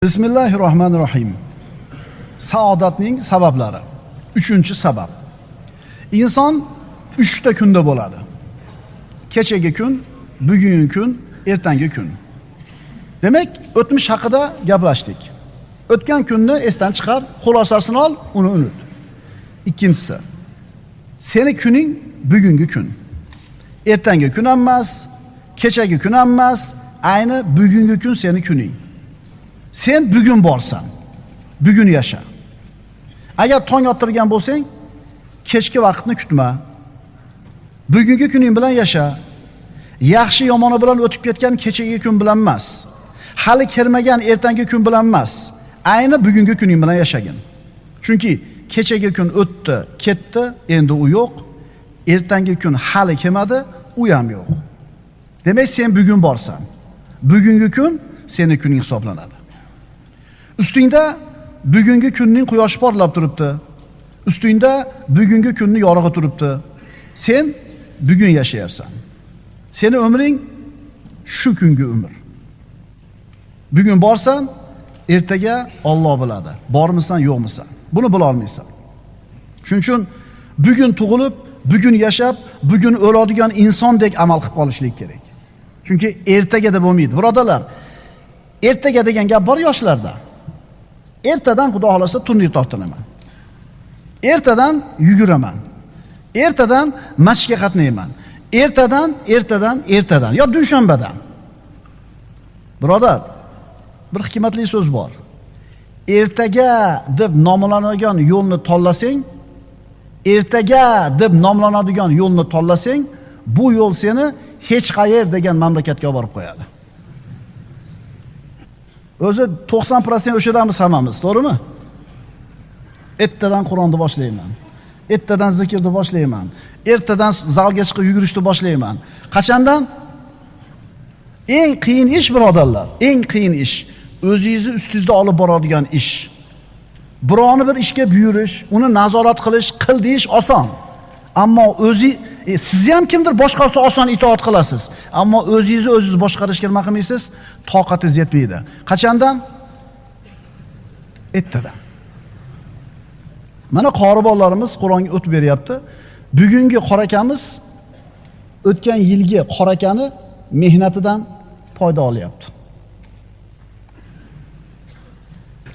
Bismillahirrohmanirrohim. Saodatning sabablari. 3-sabab. Inson 3 ta kunda bo'ladi. Kechagi kun, bugungi kun, ertangi kun. Demak, o'tmish haqida gaplashdik. O'tgan kunni esdan chiqar, xulosasini ol, uni unut. Ikkinchisi, seni kuning bugungi kun. Ertangi kun emas, kechagi kun emas, ayni bugungi kun seni kuning. Sen bugun borsan, bugun yasha. Agar tong ottirgan bo'lsang, kechki vaqtni kutma. Bugungi kuning bilan yasha. Yaxshi yomoni bilan o'tib ketgan kechagi kun bilan emas. Hali kelmagan ertangi kun bilan emas. Ayni bugungi kuning bilan yashagin. Chunki kechagi kun o'tdi, ketdi, endi u yo'q. Ertangi kun hali kelmadi, u ham yo'q. Demak, sen bugun borsan, bugungi kun seni kuning hisoblanadi. Ustingda bugungi kunning quyoshi porlab turibdi. Ustingda bugungi kunning yorug'i turibdi. Sen bugun yashayapsan. Seni umring shu kungi umr. Bugun borsan, ertaga Alloh biladi. Bormisan, yo'qmisan? Buni bila olmaysan. Shuning uchun bugun tug'ilib, bugun yashab, bugun o'ladigan insondek amal qilib qolishlik kerak. Chunki ertaga deb bo'lmaydi. Birodalar, ertaga degan gap bor yoshlarda. Ertadan Xudo xolasa turnir tortinaman. Ertadan yuguraman. Ertadan masjidga qatnayman. Ertadan yo dushanbadan. Birodar, bir hikmatli so'z bor. Ertaga deb nomlanadigan yo'lni tanlasang, bu yo'l seni hech qayer degan mamlakatga olib borib qo'yadi. O'zi 90% o'shadamiz hammamiz, to'g'rimi? Ertadan Qur'onni boshlayman. Ertadan zikrni boshlayman. Ertadan zalga chiqib yugurishni boshlayman. Qachondan? Eng qiyin ish, birodarlar, eng qiyin ish o'zingizni ustingizda olib boradigan ish. Birovni bir ishga buyurish, uni nazorat qilish, qil deyish oson. Ammo siz ham kimdir boshqasi oson itoat qilasiz. Ammo o'zingiz boshqarishga nima qilmaysiz? Toqatingiz yetmaydi. Qachondan? Ertadan. Mana qori bolalarimiz Qur'onga o'tib beryapti. Bugungi qorakamiz o'tgan yilgi qorakani mehnatidan foyda olyapti.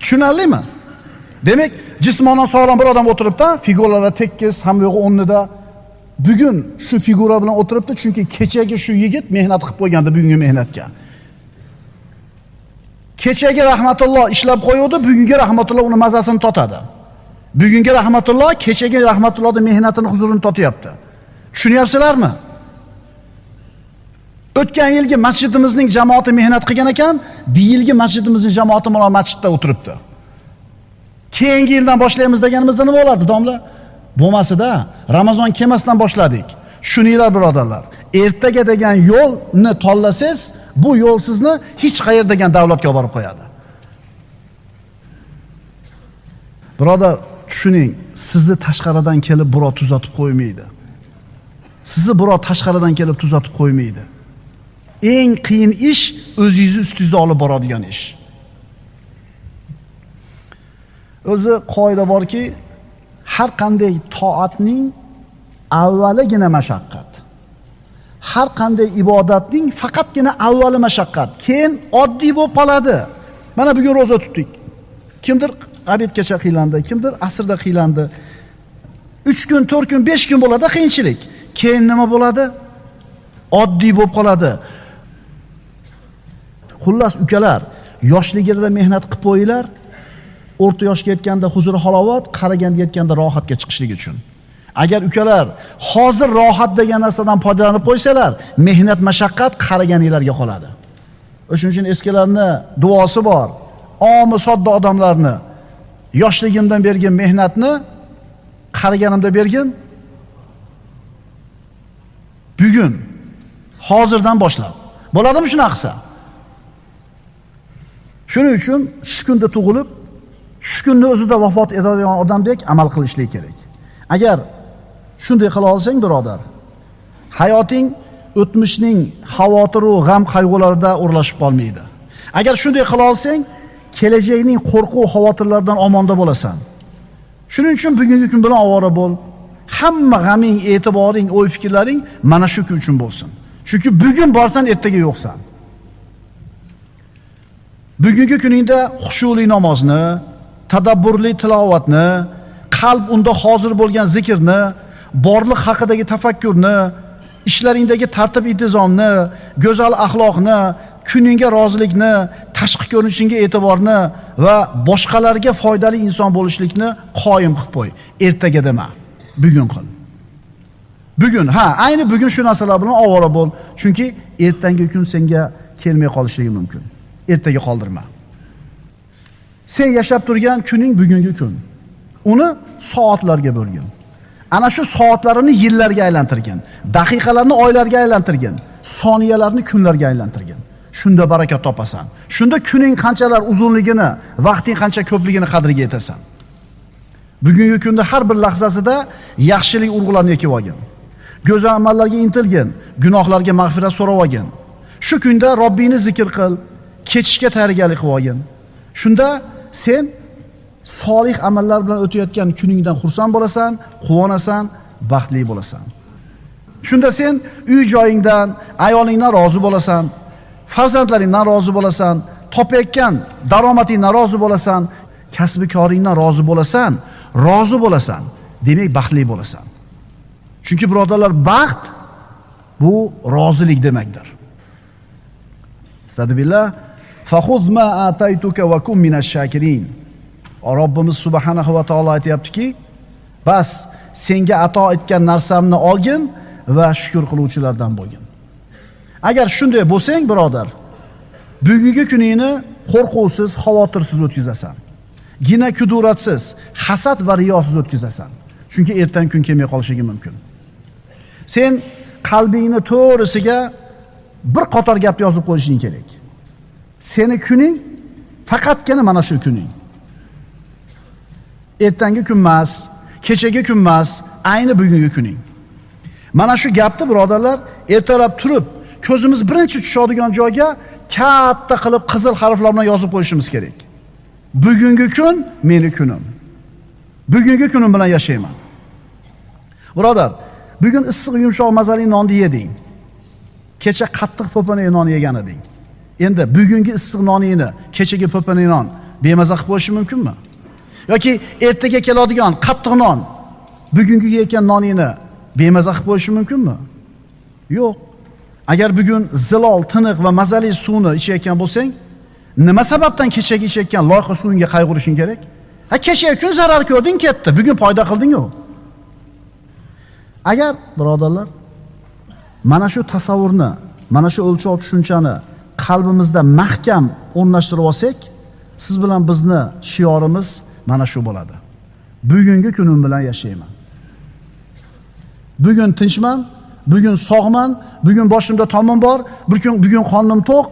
Tushunarlimi? Demak, jismonan sog'lom bir odam o'tiribdi, figuralari tekis, hamma yo'g'i o'rnida. Bugun shu figura bilan o'tiribdi, chunki kechagi shu yigit mehnat qilib qo'ygandi bugungi mehnatga. Kechagi rahmatulloh ishlab qo'yuvdi, bugungi rahmatulloh uni mazasini totadi. Bugungi rahmatulloh kechagi rahmatullohning mehnatini huzurini totyapti. Tushunyapsizlarmi? O'tgan yilgi masjidimizning jamoati mehnat qilgan ekan, bu yilgi masjidimizning jamoati mana masjidda o'tiribdi. Keyingi yildan boshlaymiz deganimizda nima bo'lardi, domla? Bo'lmasida Ramazon kelmasdan boshladik. Shuninglar birodarlar, ertaga degan yo'lni tanlasangiz, bu yo'l sizni hech qayer degan davlatga olib borib qo'yadi. Birodar, tushuning, sizni tashqaridan kelib birov tuzatib qo'ymaydi. Sizni birov tashqaridan kelib tuzatib qo'ymaydi. Eng qiyin ish o'zingizni ustingizda olib boradigan ish. O'zi qoida borki, har qanday toatning avvaligina mashaqqat. Har qanday ibodatning faqatgina avvali mashaqqat, keyin oddiy bo'lib qoladi. Mana bugun roza tutdik. Kimdir obedgacha qiylandi, kimdir asrda qiylandi. 3 kun, 4 kun, 5 kun bo'ladi qiyinchilik. Keyin nima bo'ladi? Oddiy bo'lib qoladi. Xullas ukalar, yoshligida mehnat qilib qo'yinglar. O'rta yoshga yetganda huzur halovat, qaraganda yetganda rohatga chiqishlik uchun. Agar ukalar hozir rohat degan narsadan foydalanib qo'ysalar, mehnat mashaqqat qaraganinglarga qoladi. O'shuning uchun eskilarning duosi bor. Omi sodda odamlarni yoshligimdan bergan mehnatni qaraganimda bergin. Bugun hozirdan boshlab. Bo'ladimi shuna qilsa? Shuning uchun shu kunda tug'ilib, shu kunni o'zida vafot etadigan odamdek amal qilishlik kerak. Agar shunday qila olsang, birodar, hayoting o'tmishning xavotir va g'am qayg'ularida o'rlashib qolmaydi. Agar shunday qila olsang, kelajakning qo'rquv xavotirlardan omonda bo'lasan. Shuning uchun bugungi kun bilan ovora bo'l. Hamma g'aming, e'tiboring, o'y-fikrlaring mana shu kun uchun bo'lsin. Chunki bugun borsan, ertaga yo'qsan. Bugungi kuningda xushuli namozni, tadabburli tilovatni, qalb unda hozir bo'lgan zikrni, borliq haqidagi tafakkurni, ishlaringdagi tartib-intizomni, go'zal axloqni, kuningga rozilikni, tashqi ko'rinishingga e'tiborni va boshqalarga foydali inson bo'lishlikni qoyim qilib qo'y. Ertaga dema, bugun qil. Bugun, ayni bugun shu narsalar bilan ovora bo'l, chunki ertangi kun senga kelmay qolishligi mumkin. Ertaga qoldirma. Sen yashab turgan kuning bugungi kun. Uni soatlarga bo'lgin. Ana shu soatlarini yillarga aylantirgin, daqiqalarni oylarga aylantirgin, soniyalarni kunlarga aylantirgin. Shunda barakat topasan. Shunda kuning qanchalar uzunligini, vaqting qancha ko'pligini qadriga yetasan. Bugungi kunda har bir lahzasida yaxshilik urg'ularni ekib olgin. Go'zal amallarga intilgin, gunohlarga mag'firat so'rab olgin. Shu kunda Robbingni zikr qil, ketishga tayyorgarlik qilib olgin. Shunda sen solih amallar bilan o'tayotgan kuningdan xursand bo'lasan, quvonasan, baxtli bo'lasan. Shunda sen uy joyingdan, ayolingdan rozi bo'lasan, farzandlaringdan rozi bo'lasan, topayotgan daromadingdan rozi bo'lasan, kasbi koringdan rozi bo'lasan, demak baxtli bo'lasan. Chunki birodarlar, baxt bu rozilik demakdir. Astagfirullah. Fakhudh ma ataytuka wa kun minash shakirin. Robbimiz subhanahu va taolo aytayaptiki, bas senga ato etgan narsamni olgin va shukr qiluvchilardan bo'lgin. Agar shunday bo'lsang, birodar, bugungi kuningni qo'rquvsiz, xavotirsiz o'tkazasan. Gina kuduratsiz, hasad va riyosiz o'tkazasan. Chunki ertangi kun kelmay qolishligi mumkin. Sen qalbingni to'g'risiga bir qator gap yozib qo'yishing kerak. Seni kuning faqatgina mana shu kuning. Ertangi kun emas, kechagi kun emas, ayni bugungi kuning. Mana shu gapni birodarlar, ertalab turib, ko'zimiz birinchi tushadigan joyga katta qilib qizil harflar bilan yozib qo'yishimiz kerak. Bugungi kun meni kunim. Bugungi kunim bilan yashayman. Birodar, bugun issiq yumshoq mazali nonni yeding. Kecha qattiq po'pana non yegan eding. Endi bugungi issiq noningni kechagi po'pana non bemaza qilib qo'yish mumkinmi? Yoki ertaga keladigan qattiq non bugungi yeyotgan noningni bemaza qilib qo'yish mumkinmi? Yo'q. Agar bugun zilol, tiniq va mazali suvni ichayotgan bo'lsang, nima sababdan kechagi ichayotgan loyqa suvingga qayg'urishing kerak? Kechagi kun zarar ko'rding, ketdi. Bugun foyda qilding-ku. Agar birodarlar mana shu tasavvurni, mana shu o'lchov tushunchani qalbimizda mahkam o'rnashtirib olsak, siz bilan bizni shiorimiz mana shu bo'ladi. Bugungi kunim bilan yashayman. Bugun tinchman, bugun sog'man, bugun boshimda tomim bor, bugun qornim to'q,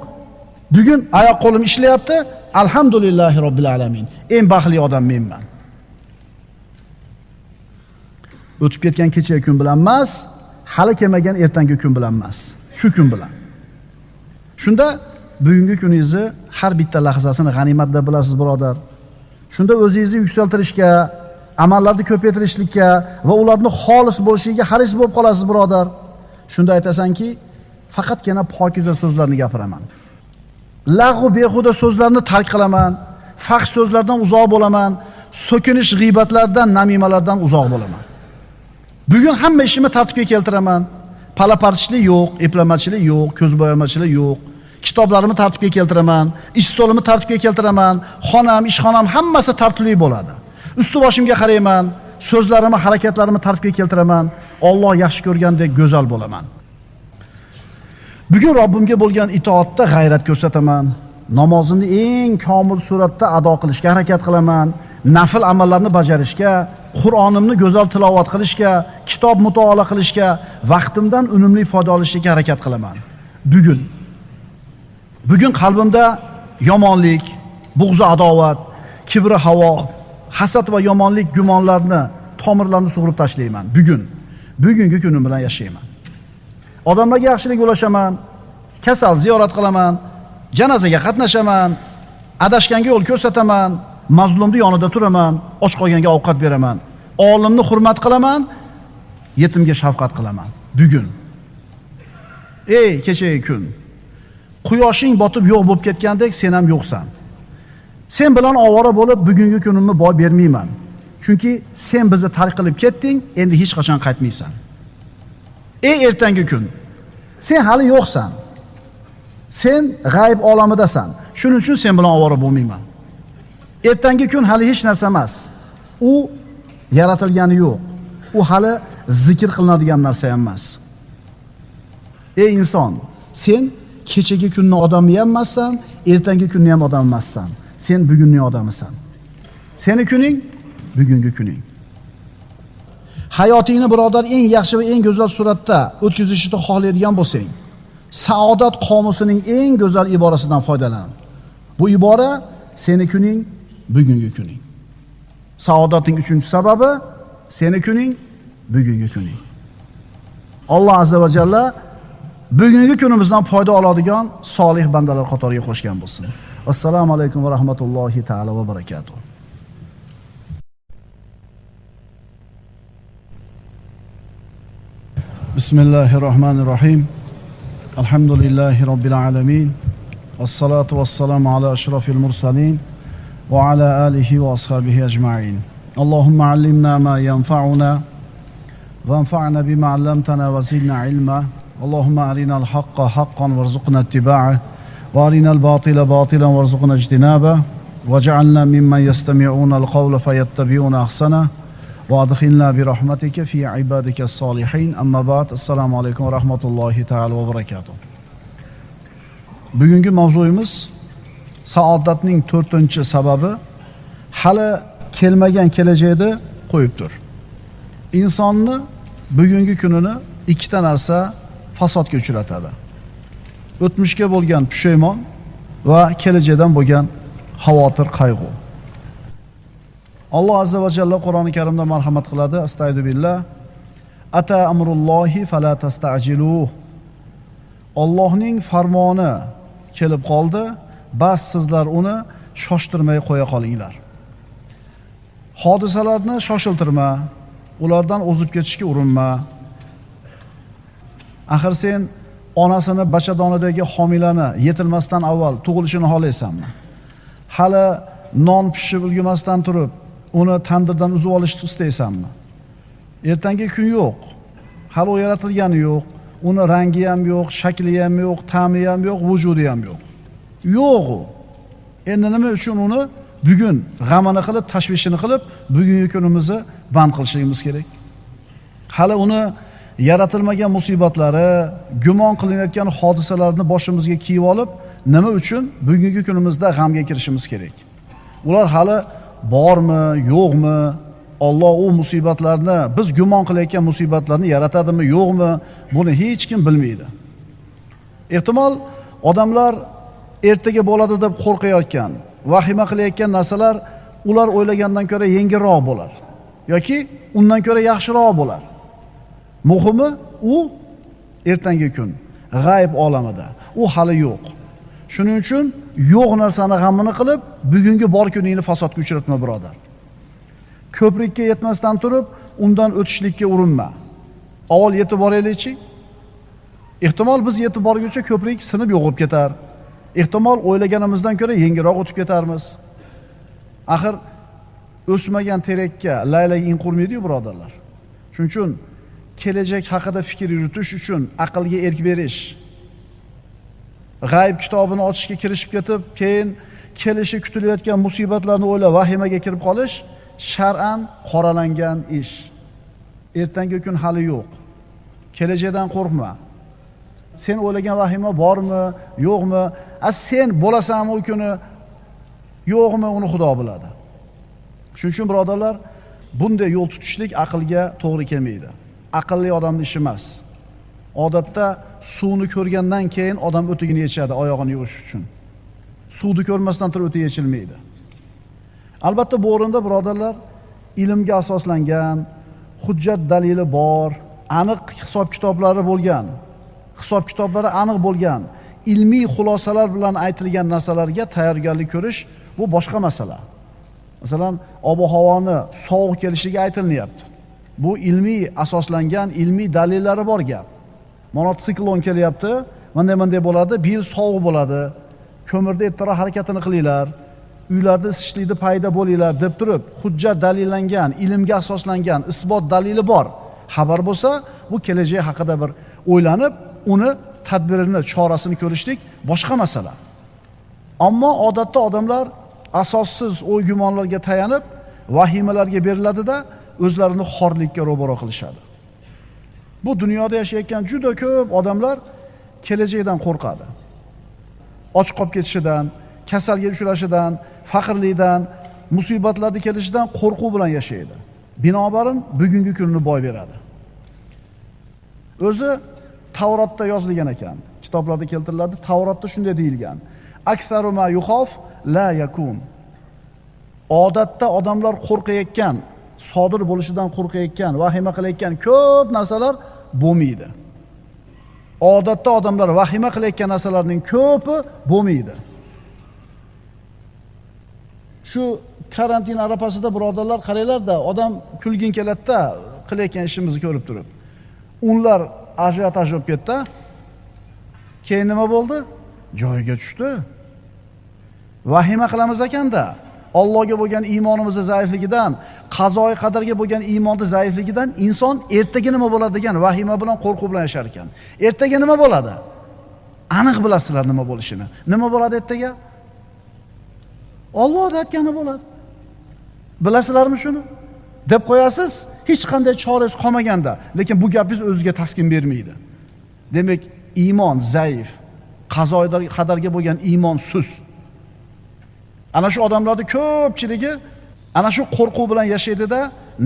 bugun oyoq qo'lim ishlayapti. Alhamdulillahi robbil alamin. Eng baxtli odam menman. O'tib ketgan kechagi kun bilan emas, hali kelmagan ertangi kun bilan emas, shu kun bilan. Shunda bugungi kuningizni har bitta lahzasini g'animat deb bilasiz, birodar. Shunda o'zingizni yuksaltirishga, amallarni ko'paytirishlikka va ularning xolis bo'lishiga haris bo'lib qolasiz, birodar. Shunda aytasanki, faqatgina pokiza so'zlarni gapiraman. Lag'u behuda so'zlarni tark qilaman, fahsh so'zlardan uzoq bo'laman, so'kinish g'iybatlardan, namimalardan uzoq bo'laman. Bugun hamma ishimni tartibga keltiraman. Palapartishlik yo'q, eplamachilik yo'q, ko'zbo'yamachilik yo'q. Kitoblarimni tartibga keltiraman, ish stolimni tartibga keltiraman, xonam, ishxonam hammasi tartibli bo'ladi. Usti boshimga qarayman, so'zlarimni, harakatlarimni tartibga keltiraman. Alloh yaxshi ko'rgandek go'zal bo'laman. Bugun Robbimga bo'lgan itoatda g'ayrat ko'rsataman. Namozimni eng komil suratda ado qilishga harakat qilaman. Nafil amallarni bajarishga, Qur'onimni go'zal tilovat qilishga, kitob mutolaa qilishga, vaqtimdan unumli foyda olishga harakat qilaman. Bugun qalbimda yomonlik, bug'z adovat, kibri havo, hasad va yomonlik gumonlarni, tomirlarni sug'urib tashlayman. Bugungi kunim bilan yashayman. Odamlarga yaxshilik ulashaman, kasal ziyorat qilaman, janozaga qatnashaman, Adashganga yo'l ko'rsataman, mazlumni yonida turaman, och qolganga ovqat beraman, olimni hurmat qilaman, yetimga shafqat qilaman. Bugun ey kechagi kun, quyoshing botib yo'q bo'lib ketgandek sen ham yo'qsan. Sen bilan ovora bo'lib bugungi kunimni boy bermayman. Chunki sen bizni tark qilib ketding, endi hech qachon qaytmaysan. Ey ertangi kun, sen hali yo'qsan. Sen g'ayb olamidasan. Shuning uchun sen bilan ovora bo'lmayman. Ertangi kun hali hech narsa emas. U yaratilgani yo'q. U hali zikr qilinadigan narsa ham emas. Ey inson, sen kechagi kunning odami ham emassan, ertangi kunning ham odami emassan. Sen bugunning odamisan. Seni kuning bugungi kuning. Hayotingni birodar eng yaxshi va eng go'zal suratda o'tkazishni xohlaydigan bo'lsang, saodat qomusining eng go'zal iborasidan foydalan. Bu ibora seni kuning bugungi kuning. Saodatning 3-sababi seni kuning bugungi kuning. Alloh azza va jalla bugungi kunimizdan foyda oladigan solih bandalar qatoriga qo'shgan bo'lsin. Assalomu alaykum va rahmatullohi ta'ala va barakatuh. Bismillahirrahmanirrahim. Alhamdulillahi rabbil alamin. Wassalatu wassalamu ala ashrafil mursalin wa ala alihi wa ashabihi ajma'in. Allahumma allimna ma yanfa'una wanfa'na bima 'allamtana wa zidna ilma. Allahumma arina al-haqqa haqqan warzuqna ittiba'ah wa arina al-batila batilan warzuqna ijtinabah waj'alna mimman yastami'una al-qawla fayattabi'una ahsana wa adkhilna bi rahmatika fi ibadika as-salihin. Amma ba'd. Assalomu alaykum va rahmatullohi ta'ala va barakatuh. Bugungi mavzuyimiz saodatning 4-sababi hali kelmagan kelajakni qo'yibdir. Insonni bugungi kunini ikkita narsa fasodga uchratadi. O'tmishga bo'lgan pushaymon va kelajakdan bo'lgan xavotir, qayg'u. Alloh azza va jalla Qur'oni Karimda marhamat qiladi. Astagfiru billah. Ata amrullohi fala tasta'jiluh. Allohning farmoni kelib qoldi, bas sizlar uni shoshtirmay qo'ya qolinglar. Hodisalarni shoshiltirma, ulardan o'zib ketishga urinma. Axir sen onasini bachadonidagi homilani yetilmasdan avval tug'ilishini xohlaysanmi? Hali non pishib ulgurmasdan turib, uni tandirdan uzib olishni istaysanmi? Ertangi kun yo'q. Hali u yaratilgani yo'q. Uni rangi ham yo'q, shakli ham yo'q, ta'mi ham yo'q, vujudi ham yo'q. Yo'q u. Endi nima uchun uni bugun g'amini qilib, tashvishini qilib, bugungi kunimizni band qilishimiz kerak? Hali uni yaratilmagan musibatlari, gumon qilinayotgan hodisalarni boshimizga kiyib olib, nima uchun bugungi kunimizda g'amga kirishimiz kerak? Ular hali bormi, yo'qmi? Alloh u musibatlarni, biz gumon qilayotgan musibatlarni yaratadimi, yo'qmi? Buni hech kim bilmaydi. Ehtimol odamlar ertaga bo'ladi deb qo'rqayotgan, vahima qilayotgan narsalar ular o'ylagandan ko'ra yengilroq bo'lar yoki undan ko'ra yaxshiroq bo'lar. Muhimi u ertangi kun, g'ayb olamida. U hali yo'q. Shuning uchun yo'q narsani g'amini qilib, bugungi bor kuningni fasodga uchratma birodar. Ko'prikka yetmasdan turib, undan o'tishlikka urinma. Avval yetib boraylikchi. Ehtimol biz yetib borguncha ko'prik sinib yo'q bo'lib ketar. Ehtimol o'ylaganimizdan ko'ra yengilroq o'tib ketarmiz. Axir o'smagan terakka laylak in qurmaydi-ku birodarlar. Shuning uchun kelajak haqida fikr yuritish uchun aqlga erk berish, g'ayb kitobini ochishga kirishib ketib, keyin kelishi kutilayotgan musibatlarni o'ylab vahimaga kirib qolish shar'an qoralangan ish. Ertangi kun hali yo'q. Kelajakdan qo'rqma. Sen o'ylagan vahima bormi, yo'qmi? Sen bo'lasanmi u kuni, yo'qmi, uni Xudo biladi. Shuning uchun birodarlar, bunday yo'l tutishlik aqlga to'g'ri kelmaydi. Aqlli odamning ishi emas. Odatda suvni ko'rgandan keyin odam o'tigini yechadi oyog'ini yuvish uchun. Suvni ko'rmasdan turib o'ti yechilmaydi. Albatta bu o'rinda birodarlar, ilmga asoslangan, hujjat dalili bor, aniq hisob kitoblari bo'lgan, hisob kitoblari aniq bo'lgan ilmiy xulosalar bilan aytilgan narsalarga tayyorgarlik ko'rish bu boshqa masala. Masalan, ob-havoni sovuq kelishiga aytilyapti. Bu ilmiy asoslangan, ilmiy dalillari bor gap. Mana siklon kelyapti, bunday bo'ladi, bir yil sovuq bo'ladi. Ko'mirda ertaroq harakatini qilinglar. Uylarda isishlikda paydo bo'linglar deb turib, hujjat dalillangan, ilmga asoslangan, isbot dalili bor. Xabar bo'lsa, bu kelajak haqida bir o'ylanib, uni tadbirini, chorasini ko'rishlik boshqa masala. Ammo odatda odamlar asossiz o'y-gumonlarga tayanib, vahimalarga beriladi-da, o'zlarini xorlikka ro'baro qilishadi. Bu dunyoda yashayotgan juda ko'p odamlar kelajakdan qo'rqadi. Och qolib ketishidan, kasalga uchrashidan, faqirlikdan, musibatlarning kelishidan qo'rquv bilan yashaydi. Binobarin bugungi kunni boy beradi. O'zi Tavrotda yozilgan ekan, kitoblarda keltiriladi, Tavrotda shunday deyilgan: "Aktsaru ma yuxof la yakun." Odatda odamlar qo'rqayotgan, sodir bo'lishidan qo'rqayotgan, vahima qilayotgan ko'p narsalar bo'lmaydi. Odatda odamlar vahima qilayotgan narsalarning ko'pi bo'lmaydi. Shu karantin arafasida birodarlar qaranglar-da, odam kulgin keladi-da, qilayotgan ishimizni ko'rib turib. Unlar ajiotaj bo'lib ketdi. Keyin nima bo'ldi? Joyiga tushdi. Vahima qilamiz ekanda, Allohga bo'lgan iymonimiz zaifligidan, qazoi qadarga bo'lgan iymonni zaifligidan inson ertaga nima bo'ladi degan vahima bilan, qo'rquv bilan yashar ekan. Ertaga nima bo'ladi? Aniq bilasizlar nima bo'lishini. Nima bo'ladi ertaga? Alloh aytgani bo'ladi. Bilasizlarmi shuni? Deb qo'yasiz, hech qanday chorangiz qolmaganda, lekin bu gapingiz o'ziga taskin bermaydi. Demak, iymon zaif, qazoi qadarga bo'lgan iymon sus. Ana shu odamlarning ko'pchiligi ana shu qo'rquv bilan yashaydi-da,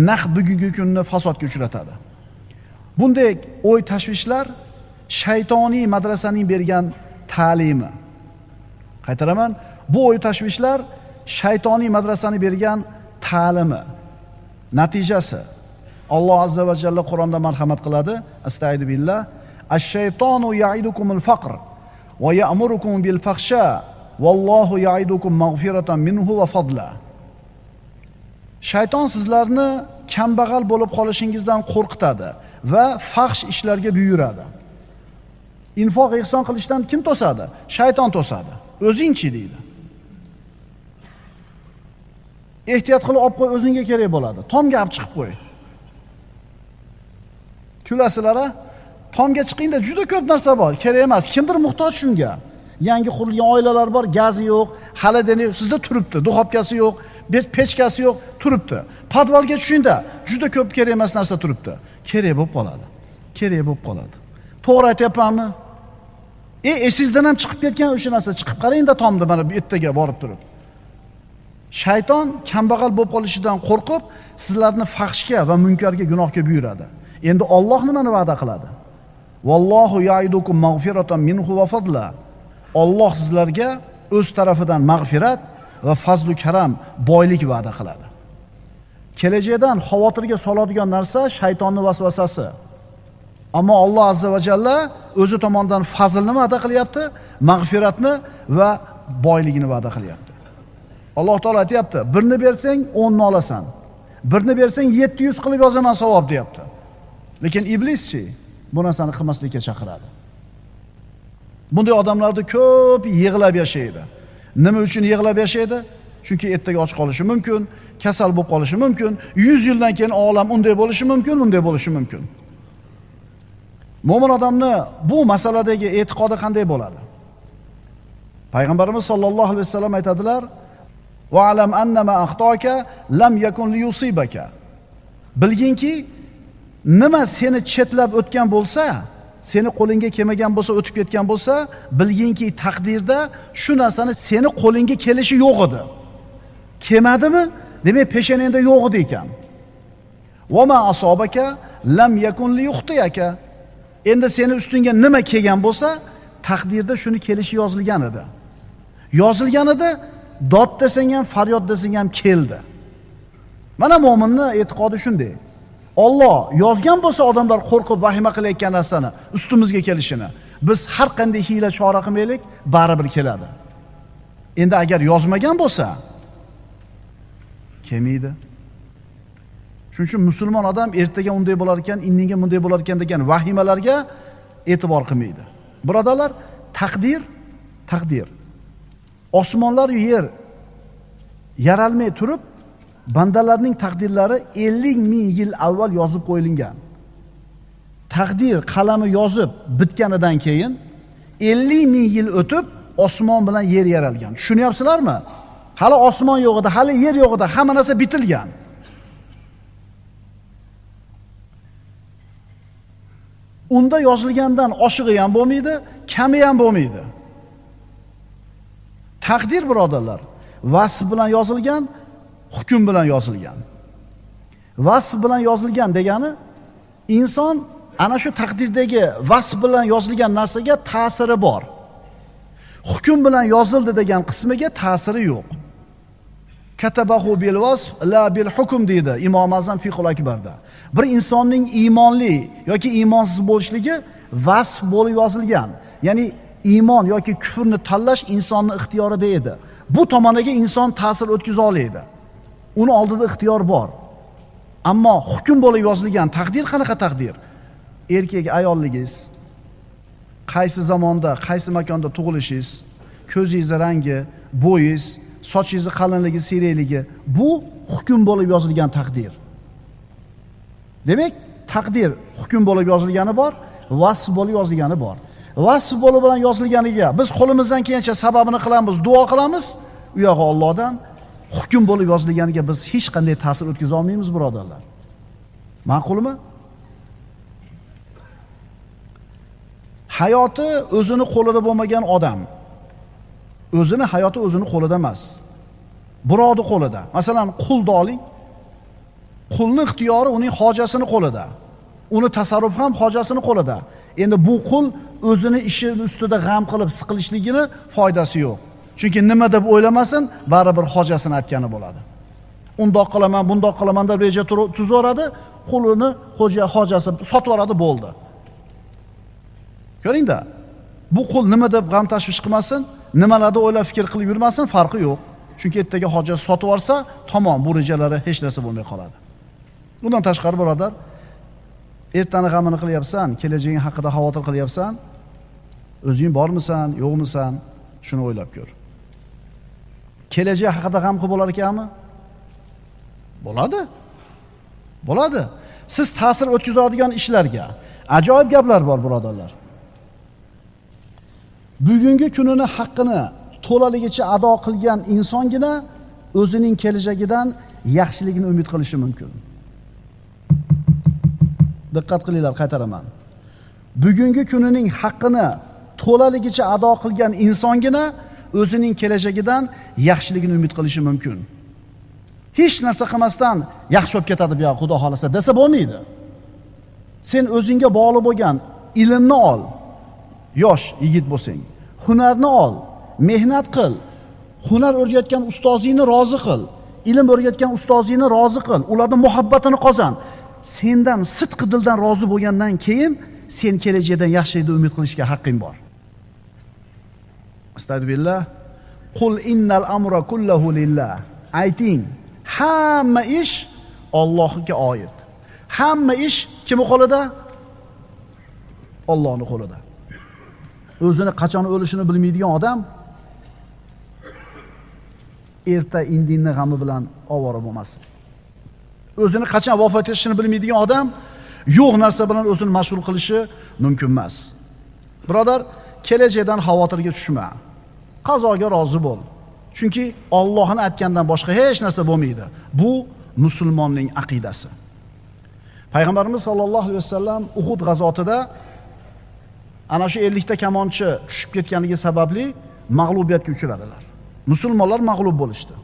naq bugungi kunni fasodga uchratadi. Bunday o'y tashvishlar shaytoniy madrasaning bergan ta'limi. Qaytaraman, bu o'y tashvishlar shaytoniy madrasaning bergan ta'limi. Natijasi Alloh azza va jalla Qur'onda marhamat qiladi. Astagfiru billah. Ash-shaytonu ya'idukumul faqr va ya'murukum bil fahsha vallohu ya'idukum maghfiratan minhu va fadla. Shayton sizlarni kambag'al bo'lib qolishingizdan qo'rqitadi va fahsh ishlarga buyuradi. Infoq ihson qilishdan kim to'sadi? Shayton to'sadi. O'zingchi deydi. Ehtiyot qilib olib qo'y, o'zingga kerak bo'ladi. Tomga olib chiqib qo'y. Kulasizlar-a? Tomga chiqingda juda ko'p narsa bor, kerak emas. Kimdir muhtoj shunga. Yangi qurilgan oilalar bor, gazi yo'q, xaladeni sizda turibdi, duxovkasi yo'q, pechkasi yo'q, turibdi. Podvalga tushingda juda ko'p kerak emas narsa turibdi. Kerak bo'lib qoladi. Kerak bo'lib qoladi. To'g'ri aytyapmanmi? Esingizdan ham chiqib ketgan o'sha narsa, chiqib qarangda tomda mana bu ertaga borib turib. Shayton kambag'al bo'lib qolishidan qo'rqib, sizlarni fahshga va munkarga, gunohga buyuradi. Endi Alloh nimani va'da qiladi? Vallohu ya'idukum maghfiratan minhu va fadla. Alloh sizlarga o'z tarafidan mag'firat va fazlu karam, boylik va'da qiladi. Kelajakdan xavotirga soladigan narsa shaytonning vasvasasi. Ammo Alloh azza va jalla o'zi tomonidan fazlni va'da qilyapti, mag'firatni va boyligini va'da qilyapti. Alloh taolo aytayapti, birni bersang 10 ni olasan. Birni bersang 700 qilib yozaman savob deyapti. Lekin iblischi bu narsani qilmaslikka chaqiradi. Bunday odamlarni ko'p yig'lab yashaydi. Nima uchun yig'lab yashaydi? Chunki ertaga och qolishi mumkin, kasal bo'lib qolishi mumkin, 100 yildan keyin olam unday bo'lishi mumkin, unday bo'lishi mumkin. Mo'min odamni bu masaladagi e'tiqodi qanday bo'ladi? Payg'ambarimiz sollallohu alayhi vasallam aytadilar: "Va alam annama axtoka lam yakun liyusibaka." Bilginki, nima seni chetlab o'tgan bo'lsa, seni qo'lingga kelmagan bo'lsa, o'tib ketgan bo'lsa, bilginki taqdirda shu narsani seni qo'lingga kelishi yo'q edi. Kelmadimi? Demak, peshonangda yo'q edi ekan. Va ma asobaka lam yakun liyuxtiyaka. Endi seni ustingga nima kelgan bo'lsa, taqdirda shuni kelishi yozilgan edi. Yozilgan edi, dod desang ham, faryod desang ham keldi. Mana mo'minning e'tiqodi shunday. Alloh yozgan bo'lsa odamlar qo'rqib vahima qilayotgan narsani, ustimizga kelishini. Biz har qanday hiyla chora qilmaylik, baribir keladi. Endi agar yozmagan bo'lsa, kelmaydi. Shuning uchun musulmon odam ertaga unday bo'lar ekan, indinga bunday bo'lar ekan degan vahimalarga e'tibor qilmaydi. Birodarlar, taqdir. Osmonlar va yer yaralmay turib, bandalarning taqdirlari 50 ming yil avval yozib qo'yilgan. Taqdir qalami yozib bitganidan keyin 50 ming yil o'tib osmon bilan yer yaralgan. Tushunyapsizlarmi? Hali osmon yo'q edi, hali yer yo'q edi, hamma narsa bitilgan. Unda yozilgandan oshig'i ham bo'lmaydi, kami ham bo'lmaydi. Taqdir birodarlar, vasf bilan yozilgan, hukm bilan yozilgan. Vasf bilan yozilgan degani inson ana shu taqdirdagi vasf bilan yozilgan narsaga ta'siri bor. Hukm bilan yozildi degan qismiga ta'siri yo'q. Katabahu bil vasf la bil hukm deydi Imom Azam Fiqhul Akbarda. Bir insonning iymonli yoki iymonsiz bo'lishligi vasf bo'lib yozilgan. Ya'ni iymon yoki kufrni tanlash insonning ixtiyorida edi. Bu tomoniga inson ta'sir o'tkaza oladi. Uni oldida ixtiyor bor. Ammo hukm bo'lib yozilgan taqdir qanaqa taqdir? Erkak ayolligingiz, qaysi zamonda, qaysi makonda tug'ilishingiz, ko'zingiz rangi, bo'yingiz, sochingiz qalinligi, siyrakligi, bu hukm bo'lib yozilgan taqdir. Demak, taqdir hukm bo'lib yozilgani bor, vasf bo'lib yozilgani bor. Vasf bo'lib bilan yozilganiga biz qo'limizdan kelgancha sababini qilamiz, duo qilamiz, u yog'i Allohdan. Hukm bo'lib yozilganiga biz hech qanday ta'sir o'tkaza olmaymiz, birodarlar. Ma'qulmi? Hayoti o'zini qo'lida bo'lmagan odam, hayoti o'zini qo'lida emas. Birovning qo'lida. Masalan, qulni oling. Qulning ixtiyori uning hojasini qo'lida. Uni tasarruf ham hojasini qo'lida. Endi bu qul o'zini ishi ustida g'am qilib siqilishligini foydasi yo'q. Chunki nima deb o'ylamasin, baribir hojasini aytgani bo'ladi. Undoq qilaman, bundoq qilaman deb reja tuzaveradi, qulini hojasi sotib yuboradi, bo'ldi. Ko'ring-da. Bu qul nima deb g'am tashvish qilmasin, nimalarni o'ylab fikr qilib yurmasin, farqi yo'q. Chunki ertaga hojasi sotib yuborsa, tamom, bu rejalari hech narsa bo'lmay qoladi. Bundan tashqari birodar, ertani g'amini qilyapsan, kelajaging haqida xavotir qilyapsan, o'zing bormisan, yo'qmisan, shuni o'ylab ko'r. Kelajak haqida g'am qilib bo'lar ekanmi? Bo'ladi. Siz ta'sir o'tkazadigan ishlarga ajoyib gaplar bor, birodarlar. Bugungi kunini haqqini to'laligicha ado qilgan insongina o'zining kelajagidan yaxshiligini umid qilishi mumkin. Diqqat qilinglar, qaytaraman. Bugungi kunining haqqini to'laligicha ado qilgan insongina o'zining kelajagidan yaxshiligini umid qilishi mumkin. Hech narsa qilmasdan yaxshi bo'lib ketadi bu Xudo xolasa desa bo'lmaydi. Sen o'zingga bog'liq bo'lgan ilmni ol. Yosh yigit bo'lsang, hunarni ol, mehnat qil. Hunar o'rgatgan ustozingni rozi qil. Ilm o'rgatgan ustozingni rozi qil. Ularning muhabbatini qozon. Sendan sidq dildan rozi bo'lgandan keyin sen kelajakdan yaxshilikni umid qilishga haqqing bor. Astagfirullah. Qul innal amra kulluhu lillah. Ayting, hamma ish Allohga oid. Hamma ish kimning qo'lida? Allohning qo'lida. O'zini qachon o'lishini bilmaydigan odam erta indinni g'ami bilan ovora bo'lmasin. O'zini qachon vafot etishini bilmaydigan odam yo'q narsa bilan o'zini mashg'ul qilishi mumkin emas. Birodar, kelajakdan xavotirga tushma. Qazoga rozi bo'l. Chunki Allohning aytgandan boshqa hech narsa bo'lmaydi. Bu musulmonning aqidasi. Payg'ambarimiz sollallohu alayhi vasallam Uhud g'azotida ana shu 50 ta kamonchi tushib ketganligi sababli mag'lubiyatga uchradilar. Musulmonlar mag'lub bo'lishdi.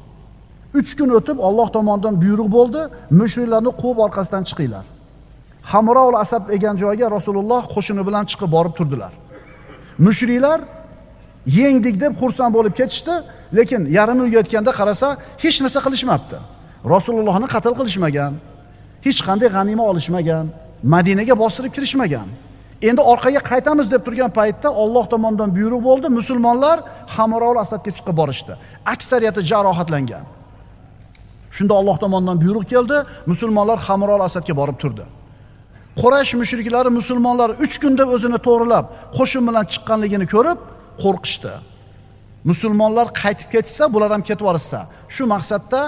3 kun o'tib Alloh tomonidan buyruq bo'ldi, mushriklarni quvib orqasidan chiqinglar. Hamroul Asad degan joyga Rasululloh qo'shini bilan chiqib borib turdilar. Mushriklar yengdik deb xursand bo'lib ketishdi, lekin yarim yilga o'tganda qarasa, hech narsa qilishmabdi. Rasulullohni qatl qilishmagan, hech qanday g'anima olishmagan, Madinaga bostirib kirishmagan. Endi orqaga qaytamiz deb turgan paytda Alloh tomonidan buyruq bo'ldi, musulmonlar Hamrol Asadga chiqib borishdi. Aksariyati jarohatlangan. Shunda Alloh tomonidan buyruq keldi, musulmonlar Hamrol Asadga borib turdi. Quraysh mushriklari musulmonlar 3 kunda o'zini to'g'rilab, qo'shin bilan chiqqanligini ko'rib, qo'rqishdi. Musulmonlar qaytib ketsa, bular ham ketib borsa, shu maqsadda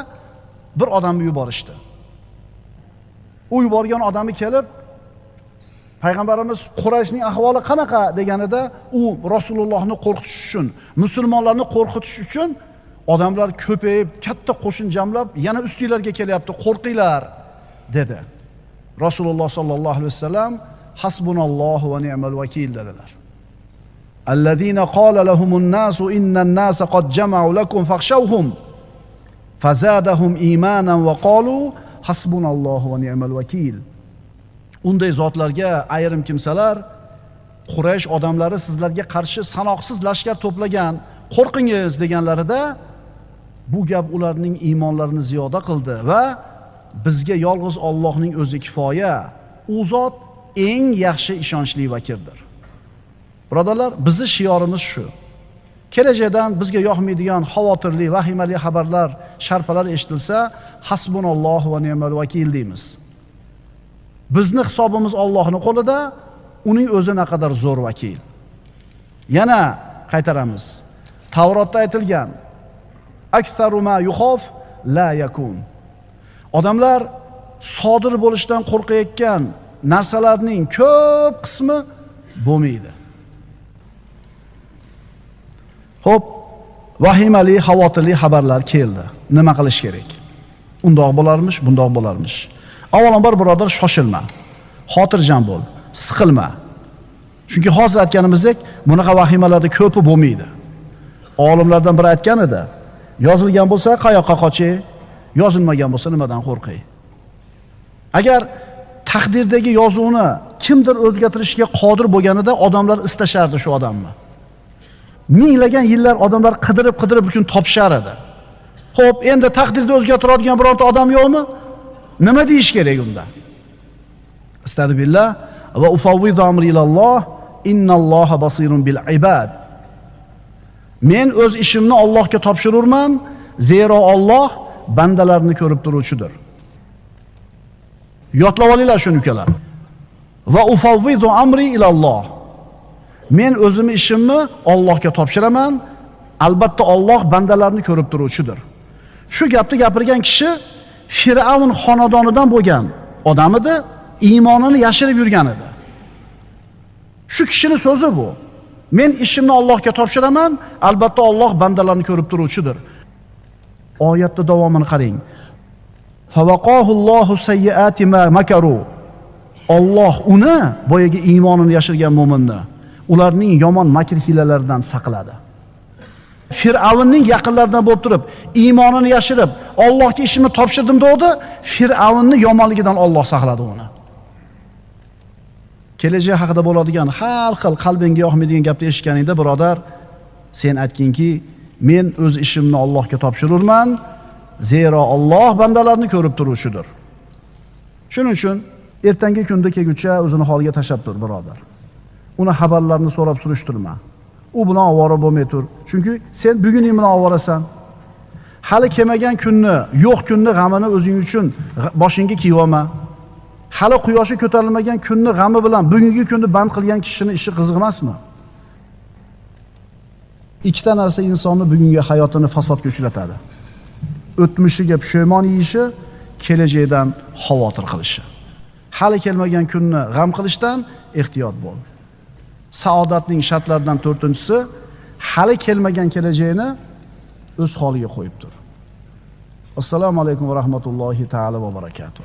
bir odamni yuborishdi. U yuborgan odami kelib, Payg'ambarimiz Qurayshning ahvoli qanaqa deganida, u Rasulullohni qo'rqitish uchun, musulmonlarni qo'rqitish uchun odamlar ko'payib, katta qo'shin jamlab, yana ustinglarga kelyapti, qo'rqinglar dedi. Rasululloh sallallohu alayhi vasallam hasbunallohu va ni'mal vakil dedilar. Allazina qala lahumun nasu innan nasa qad jama'u lakum fakhshawhum fazadahum imanan va qalu hasbunallohu va ni'mal vakil. Unday zotlarga ayrim kimsalar Quraysh odamlari sizlarga qarshi sanoqsiz lashkar to'plagan, qo'rqingiz deganlarida bu gap ularning iymonlarini ziyoda qildi va bizga yolg'iz Allohning o'zi kifoya. U zot eng yaxshi ishonchli vakildir. Birodarlar, bizning shiorimiz shu. Kelajakdan bizga yoqmaydigan xavotirli, vahimali xabarlar, sharpalar eshitilsa, hasbunallohu va ni'mal vakil deymiz. Bizning hisobimiz Allohning qo'lida, uning o'zi naqadar zo'r vakil. Yana qaytaramiz. Tavrotda aytilgan: "Aktsaru ma yuxof la yakun." Odamlar sodir bo'lishdan qo'rqayotgan narsalarning ko'p qismi bo'lmaydi. Xo'p, vahimali, xavotirli xabarlar keldi. Nima qilish kerak? Undoq bo'larmish, bundoq bo'larmish. Avvalambor birodar, shoshilma. Xotirjam bo'l, siqilma. Chunki hozir aytganimizdek, bunaqa vahimalarda ko'pi bo'lmaydi. Olimlardan biri aytgan edi, yozilgan bo'lsa qayoqqa qoching, yozilmagan bo'lsa nimadan qo'rqing. Agar taqdirdagi yozuvni kimdir o'zgartirishga qodir bo'lganida odamlar istashardi shu odamni. Minglagan yillar odamlar qidirib bir kun topishar edi. Xo'p, endi taqdirni o'zgartiradigan birorta odam yo'qmi? Nima deyish kerak unda? Astagfirullah va ufawwidu amri ilalloh innalloha basirun bil ibad. Men o'z ishimni Allohga topshirurman, zero Alloh bandalarni ko'rib turuvchidir. Yodlab olinglar shuni ukalar. Va ufawwidu amri ilalloh. Men o'zimni ishimni Allohga topshiraman, albatta Alloh bandalarni ko'rib turuvchidir. Shu gapni gapirgan kishi Fir'avn xonadonidan bo'lgan odam edi, iymonini yashirib yurgan edi. Shu kishining so'zi bu. Men ishimni Allohga topshiraman, albatta Alloh bandalarni ko'rib turuvchidir. Oyatda davomini qarang. Favaqahullohu sayyiati ma makaru. Alloh uni, boyagi iymonini yashirgan mu'minni, ularning yomon makr hilalaridan saqladi. Fir'avnning yaqinlaridan bo'lib turib, iymonini yashirib, Allohga ishimni topshirdim dedi, Fir'avnning yomonligidan Alloh saqladi uni. Kelajak haqida bo'ladigan har xil qalbingga yoqmaydigan gapni eshitganingda, birodar, sen aytkinki, men o'z ishimni Allohga topshirurman, zero Alloh bandalarni ko'rib turuvchidir. Shuning uchun ertangi kunda kelguncha o'zini holiga tashab tur, birodar. Uni xabarlarni so'rab surishtirma. U bilan ovora bo'lmay tur. Chunki sen buguning bilan ovorasan. Hali kelmagan kunni, yo'q kunni g'amini o'zing uchun boshingga kiyib olma. Hali quyoshi ko'tarilmagan kunni g'ami bilan bugungi kunni band qilgan kishining ishi qiziq emasmi? Ikkita narsa insonni bugungi hayotini fasodga uchratadi. O'tmishiga pushaymon yeyishi, kelajakdan xavotir qilishi. Hali kelmagan kunni g'am qilishdan ehtiyot bo'l. Saodatning shartlaridan 4-inchisi hali kelmagan kelajakni o'z holiga qo'yib tur. Assalomu alaykum va rahmatullohi taala va barakatuh.